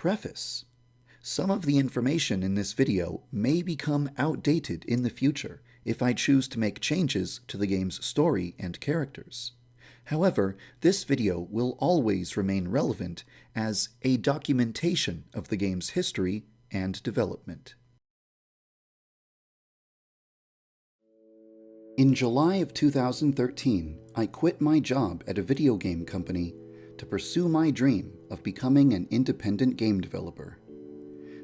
Preface. Some of the information in this video may become outdated in the future if I choose to make changes to the game's story and characters. However, this video will always remain relevant as a documentation of the game's history and development. In July of 2013, I quit my job at a video game company to pursue my dream of becoming an independent game developer.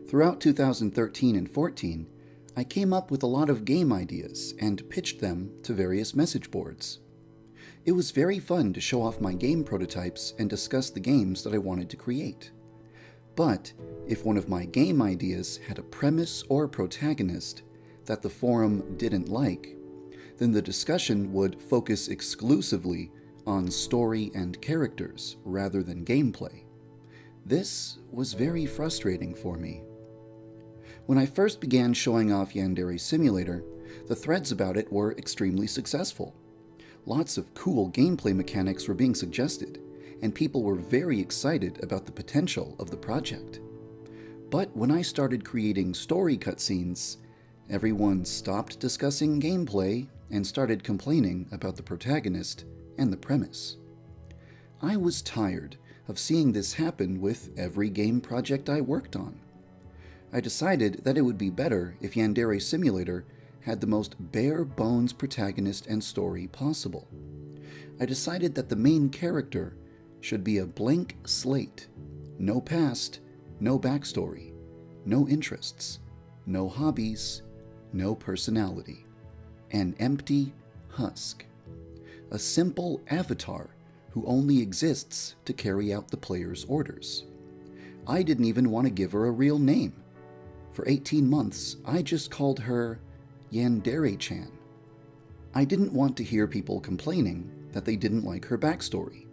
Throughout 2013 and 14, I came up with a lot of game ideas and pitched them to various message boards. It was very fun to show off my game prototypes and discuss the games that I wanted to create. But if one of my game ideas had a premise or protagonist that the forum didn't like, then the discussion would focus exclusively on story and characters rather than gameplay. This was very frustrating for me. When I first began showing off Yandere Simulator, the threads about it were extremely successful. Lots of cool gameplay mechanics were being suggested, and people were very excited about the potential of the project. But when I started creating story cutscenes, everyone stopped discussing gameplay and started complaining about the protagonist and the premise. I was tired of seeing this happen with every game project I worked on. I decided that it would be better if Yandere Simulator had the most bare-bones protagonist and story possible. I decided that the main character should be a blank slate. No past, no backstory, no interests, no hobbies, no personality. An empty husk. A simple avatar who only exists to carry out the player's orders. I didn't even want to give her a real name. For 18 months, I just called her Yander-chan. I didn't want to hear people complaining that they didn't like her backstory.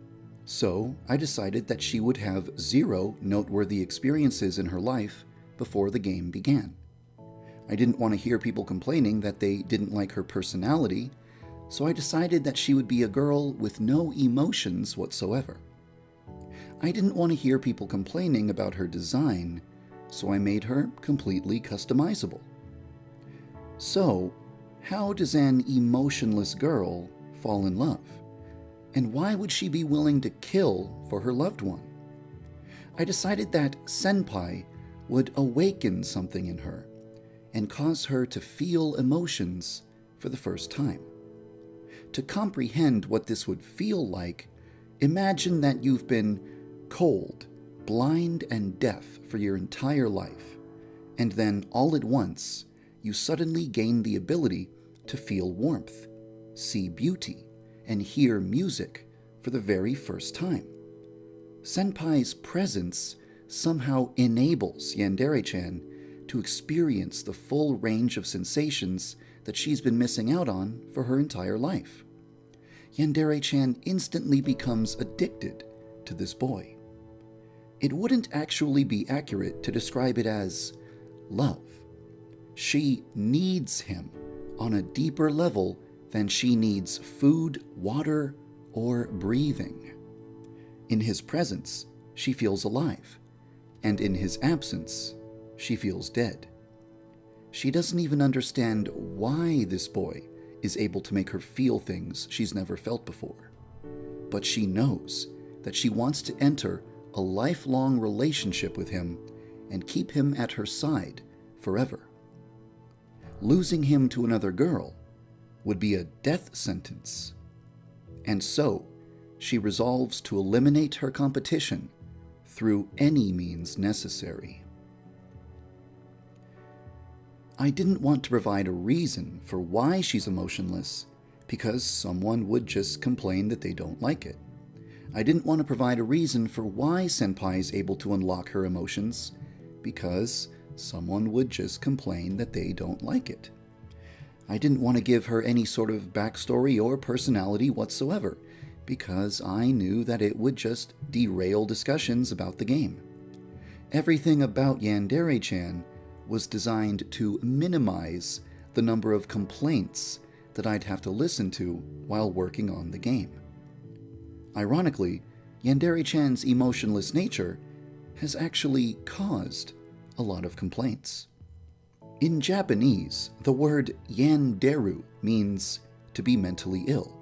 So I decided that she would have 0 noteworthy experiences in her life before the game began. I didn't want to hear people complaining that they didn't like her personality, so I decided that she would be a girl with no emotions whatsoever. I didn't want to hear people complaining about her design, so I made her completely customizable. So, how does an emotionless girl fall in love? And why would she be willing to kill for her loved one? I decided that Senpai would awaken something in her and cause her to feel emotions for the first time. To comprehend what this would feel like, imagine that you've been cold, blind, and deaf for your entire life, and then all at once, you suddenly gain the ability to feel warmth, see beauty, and hear music for the very first time. Senpai's presence somehow enables Yandere-chan to experience the full range of sensations that she's been missing out on for her entire life. Yandere-chan instantly becomes addicted to this boy. It wouldn't actually be accurate to describe it as love. She needs him on a deeper level than she needs food, water, or breathing. In his presence, she feels alive, and in his absence, she feels dead. She doesn't even understand why this boy is able to make her feel things she's never felt before. But she knows that she wants to enter a lifelong relationship with him and keep him at her side forever. Losing him to another girl would be a death sentence. And so, she resolves to eliminate her competition through any means necessary. I didn't want to provide a reason for why she's emotionless because someone would just complain that they don't like it. I didn't want to provide a reason for why Senpai is able to unlock her emotions because someone would just complain that they don't like it. I didn't want to give her any sort of backstory or personality whatsoever because I knew that it would just derail discussions about the game. Everything about Yandere-chan was designed to minimize the number of complaints that I'd have to listen to while working on the game. Ironically, Yandere-chan's emotionless nature has actually caused a lot of complaints. In Japanese, the word yanderu means to be mentally ill.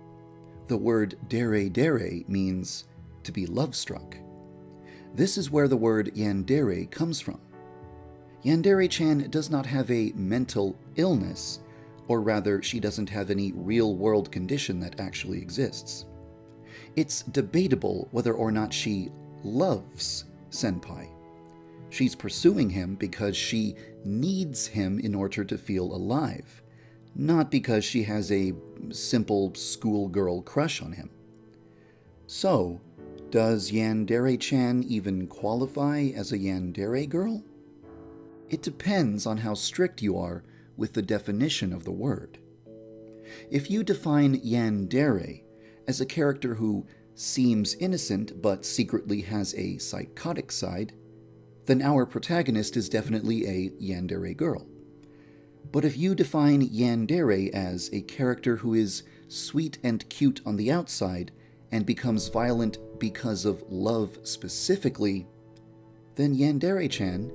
The word dere means to be love-struck. This is where the word yandere comes from. Yandere-chan does not have a mental illness, or rather, she doesn't have any real-world condition that actually exists. It's debatable whether or not she loves Senpai. She's pursuing him because she needs him in order to feel alive, not because she has a simple schoolgirl crush on him. So, does Yandere-chan even qualify as a yandere girl? It depends on how strict you are with the definition of the word. If you define yandere as a character who seems innocent but secretly has a psychotic side, then our protagonist is definitely a yandere girl. But if you define yandere as a character who is sweet and cute on the outside and becomes violent because of love specifically, then Yandere-chan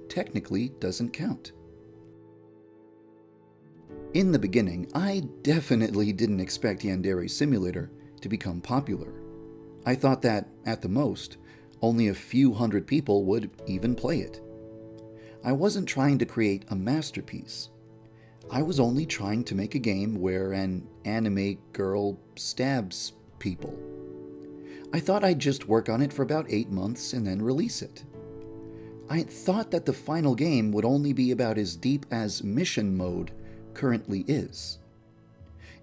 technically doesn't count. In the beginning, I definitely didn't expect Yandere Simulator to become popular. I thought that, at the most, only a few hundred people would even play it. I wasn't trying to create a masterpiece. I was only trying to make a game where an anime girl stabs people. I thought I'd just work on it for about 8 months and then release it. I thought that the final game would only be about as deep as mission mode currently is.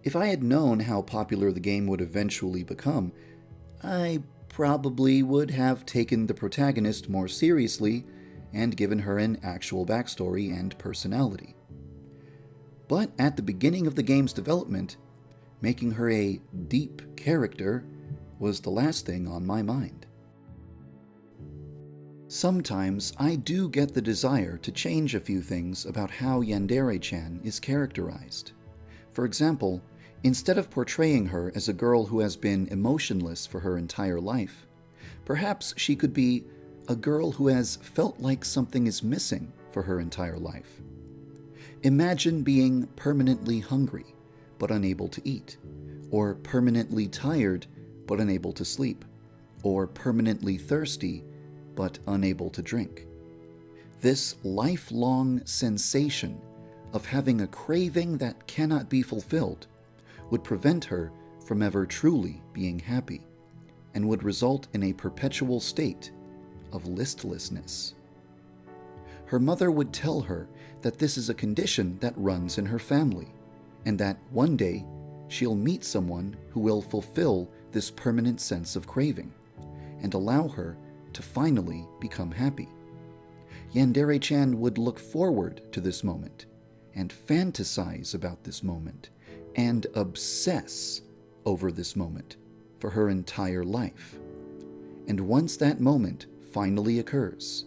If I had known how popular the game would eventually become, I probably would have taken the protagonist more seriously and given her an actual backstory and personality. But at the beginning of the game's development, making her a deep character was the last thing on my mind. Sometimes I do get the desire to change a few things about how Yandere-chan is characterized. For example, instead of portraying her as a girl who has been emotionless for her entire life, perhaps she could be a girl who has felt like something is missing for her entire life. Imagine being permanently hungry but unable to eat, or permanently tired but unable to sleep, or permanently thirsty but unable to drink. This lifelong sensation of having a craving that cannot be fulfilled would prevent her from ever truly being happy, and would result in a perpetual state of listlessness. Her mother would tell her that this is a condition that runs in her family, and that one day she'll meet someone who will fulfill this permanent sense of craving, and allow her to finally become happy. Yandere-chan would look forward to this moment, and fantasize about this moment, and obsess over this moment for her entire life. And once that moment finally occurs,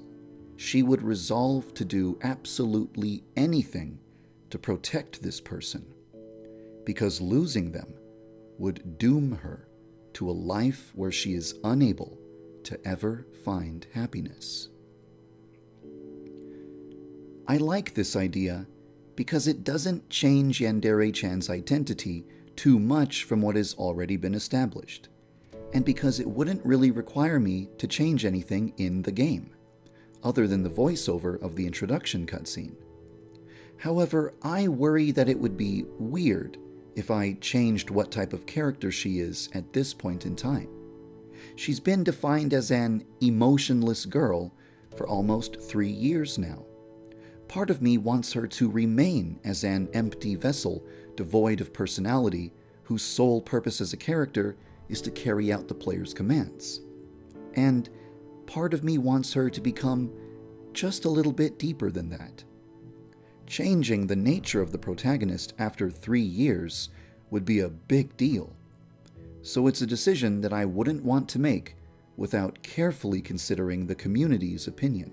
she would resolve to do absolutely anything to protect this person, because losing them would doom her to a life where she is unable to ever find happiness. I like this idea because it doesn't change Yandere-chan's identity too much from what has already been established, and because it wouldn't really require me to change anything in the game, other than the voiceover of the introduction cutscene. However, I worry that it would be weird if I changed what type of character she is at this point in time. She's been defined as an emotionless girl for almost 3 years now. Part of me wants her to remain as an empty vessel devoid of personality, whose sole purpose as a character is to carry out the player's commands. And part of me wants her to become just a little bit deeper than that. Changing the nature of the protagonist after 3 years would be a big deal. So it's a decision that I wouldn't want to make without carefully considering the community's opinion.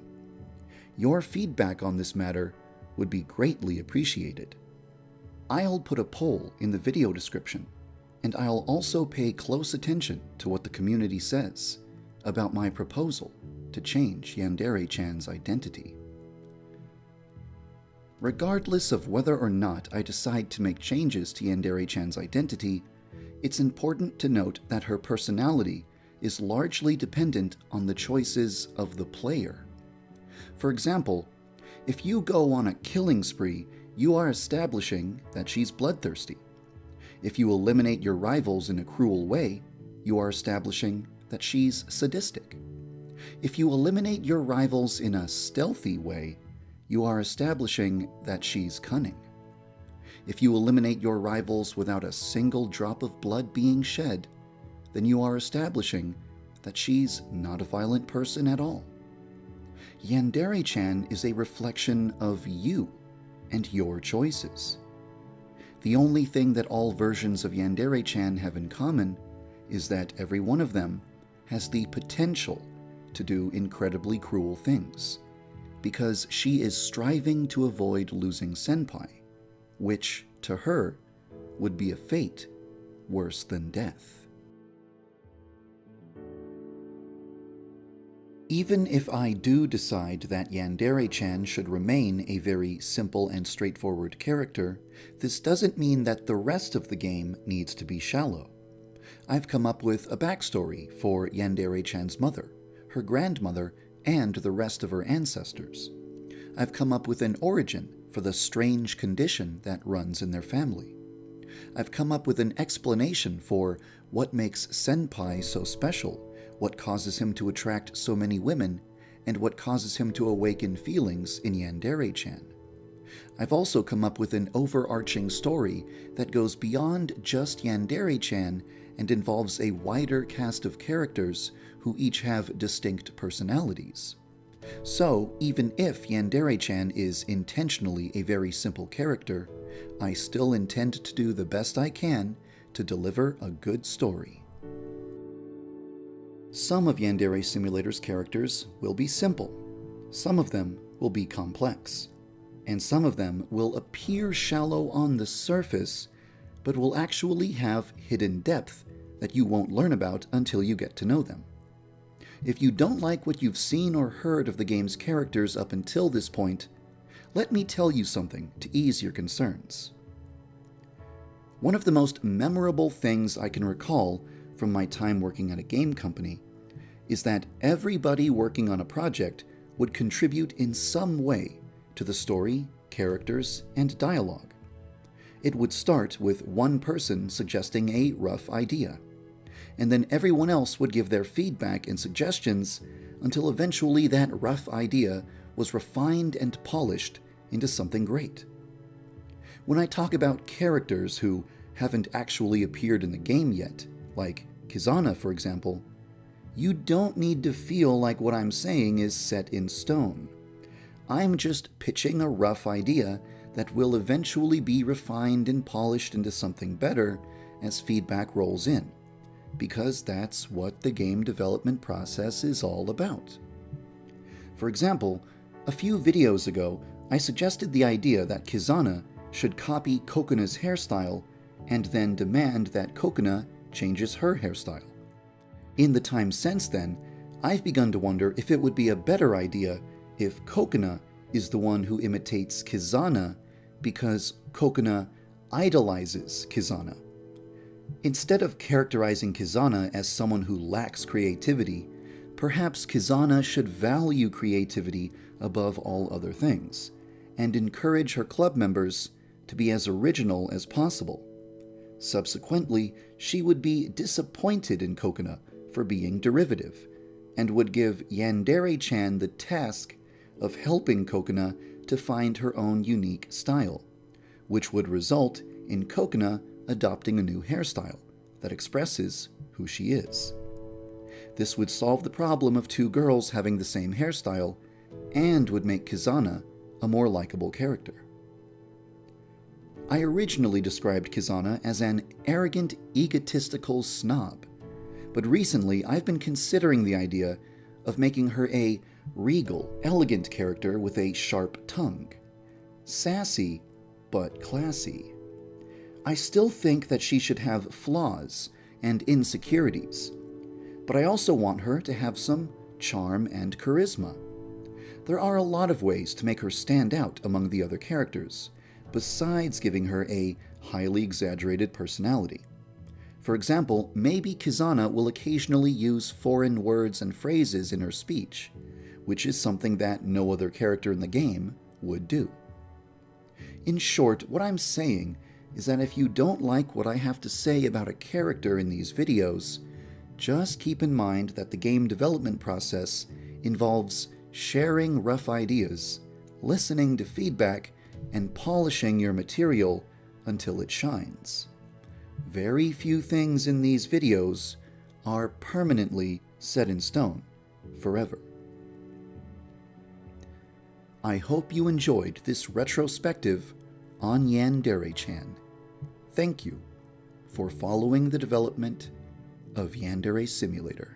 Your feedback on this matter would be greatly appreciated. I'll put a poll in the video description, and I'll also pay close attention to what the community says about my proposal to change Yandere-chan's identity. Regardless of whether or not I decide to make changes to Yandere-chan's identity, it's important to note that her personality is largely dependent on the choices of the player. For example, if you go on a killing spree, you are establishing that she's bloodthirsty. If you eliminate your rivals in a cruel way, you are establishing that she's sadistic. If you eliminate your rivals in a stealthy way, you are establishing that she's cunning. If you eliminate your rivals without a single drop of blood being shed, then you are establishing that she's not a violent person at all. Yandere-chan is a reflection of you and your choices. The only thing that all versions of Yandere-chan have in common is that every one of them has the potential to do incredibly cruel things, because she is striving to avoid losing Senpai, which, to her, would be a fate worse than death. Even if I do decide that Yandere-chan should remain a very simple and straightforward character, this doesn't mean that the rest of the game needs to be shallow. I've come up with a backstory for Yandere-chan's mother, her grandmother, and the rest of her ancestors. I've come up with an origin for the strange condition that runs in their family. I've come up with an explanation for what makes Senpai so special, what causes him to attract so many women, and what causes him to awaken feelings in Yandere-chan. I've also come up with an overarching story that goes beyond just Yandere-chan and involves a wider cast of characters who each have distinct personalities. So, even if Yandere-chan is intentionally a very simple character, I still intend to do the best I can to deliver a good story. Some of Yandere Simulator's characters will be simple, some of them will be complex, and some of them will appear shallow on the surface, but will actually have hidden depth that you won't learn about until you get to know them. If you don't like what you've seen or heard of the game's characters up until this point, let me tell you something to ease your concerns. One of the most memorable things I can recall from my time working at a game company is that everybody working on a project would contribute in some way to the story, characters, and dialogue. It would start with one person suggesting a rough idea, and then everyone else would give their feedback and suggestions until eventually that rough idea was refined and polished into something great. When I talk about characters who haven't actually appeared in the game yet, like Kizana, for example, you don't need to feel like what I'm saying is set in stone. I'm just pitching a rough idea that will eventually be refined and polished into something better as feedback rolls in, because that's what the game development process is all about. For example, a few videos ago, I suggested the idea that Kizana should copy Kokuna's hairstyle and then demand that Kokuna changes her hairstyle. In the time since then, I've begun to wonder if it would be a better idea if Kokuna is the one who imitates Kizana because Kokuna idolizes Kizana. Instead of characterizing Kizana as someone who lacks creativity, perhaps Kizana should value creativity above all other things, and encourage her club members to be as original as possible. Subsequently, she would be disappointed in Kokuna for being derivative, and would give Yandere-chan the task of helping Kokuna to find her own unique style, which would result in Kokuna adopting a new hairstyle that expresses who she is. This would solve the problem of two girls having the same hairstyle, and would make Kizana a more likable character. I originally described Kizana as an arrogant, egotistical snob, but recently I've been considering the idea of making her a regal, elegant character with a sharp tongue. Sassy, but classy. I still think that she should have flaws and insecurities, but I also want her to have some charm, and charisma. There are a lot of ways to make her stand out among the other characters, besides giving her a highly exaggerated personality. For example, maybe Kizana will occasionally use foreign words and phrases in her speech, which is something that no other character in the game would do. In short, what I'm saying is that if you don't like what I have to say about a character in these videos, just keep in mind that the game development process involves sharing rough ideas, listening to feedback, and polishing your material until it shines. Very few things in these videos are permanently set in stone forever. I hope you enjoyed this retrospective on Yandere-tyan. Thank you for following the development of Yandere Simulator.